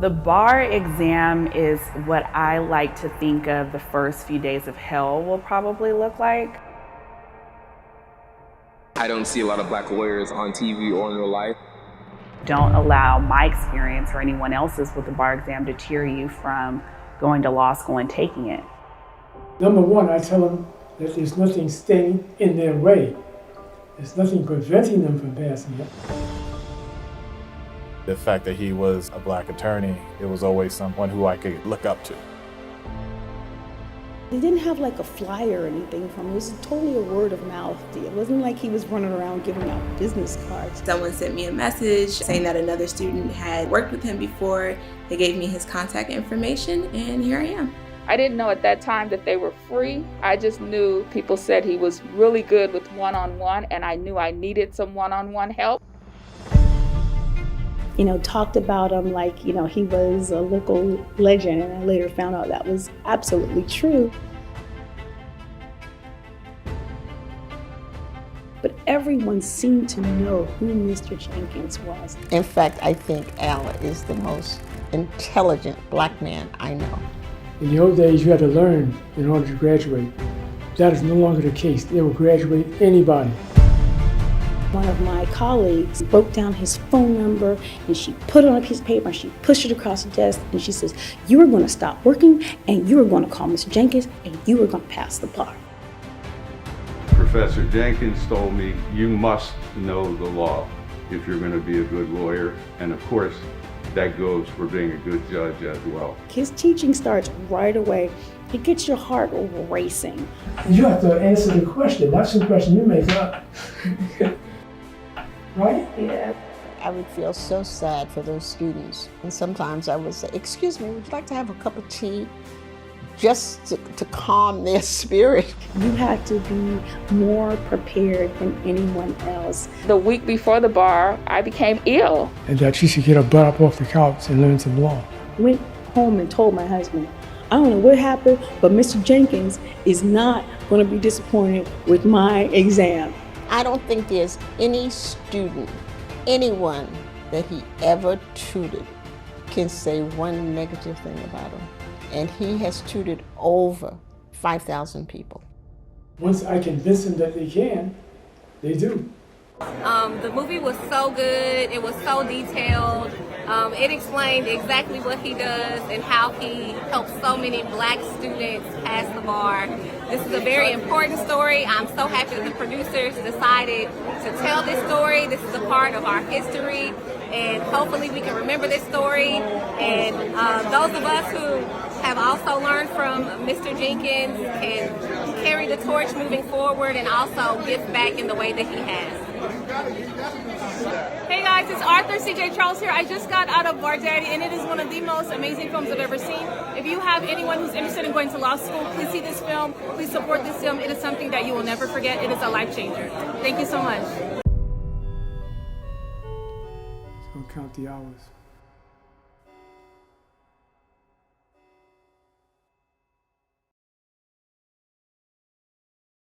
The bar exam is what I like to think of the first few days of hell will probably look like. I don't see a lot of black lawyers on TV or in real life. Don't allow my experience or anyone else's with the bar exam to deter you from going to law school and taking it. Number one, I tell them that there's nothing standing in their way. There's nothing preventing them from passing it. The fact that he was a black attorney, it was always someone who I could look up to. He didn't have like a flyer or anything from him. It was totally a word of mouth deal. It wasn't like he was running around giving out business cards. Someone sent me a message saying that another student had worked with him before. They gave me his contact information, and here I am. I didn't know at that time that they were free. I just knew people said he was really good with one-on-one, and I knew I needed some one-on-one help. Talked about him like, he was a local legend, and I later found out that was absolutely true. But everyone seemed to know who Mr. Jenkins was. In fact, I think Al is the most intelligent black man I know. In the old days, you had to learn in order to graduate. That is no longer the case. They will graduate anybody. One of my colleagues broke down his phone number and she put it on a piece of paper and she pushed it across the desk and she says, "You are going to stop working and you are going to call Mr. Jenkins and you are going to pass the bar." Professor Jenkins told me, you must know the law if you're going to be a good lawyer. And of course, that goes for being a good judge as well. His teaching starts right away. It gets your heart racing. You have to answer the question, not some question you make up. Right? Yeah. I would feel so sad for those students. And sometimes I would say, "Excuse me, would you like to have a cup of tea?" Just to calm their spirit. You had to be more prepared than anyone else. The week before the bar, I became ill. And that she should get her butt up off the couch and learn some law. Went home and told my husband, "I don't know what happened, but Mr. Jenkins is not going to be disappointed with my exam." I don't think there's any student, anyone that he ever tutored can say one negative thing about him. And he has tutored over 5,000 people. Once I convince them that they can, they do. The movie was so good. It was so detailed. It explained exactly what he does and how he helps so many black students pass the bar. This is a very important story. I'm so happy that the producers decided to tell this story. This is a part of our history, and hopefully we can remember this story. And those of us who have also learned from Mr. Jenkins can carry the torch moving forward and also give back in the way that he has. Hey guys, it's Arthur C.J. Charles here. I just got out of Bar Daddy, and it is one of the most amazing films I've ever seen. If you have anyone who's interested in going to law school, please see this film. Please support this film. It is something that you will never forget. It is a life changer. Thank you so much. It's going to count the hours.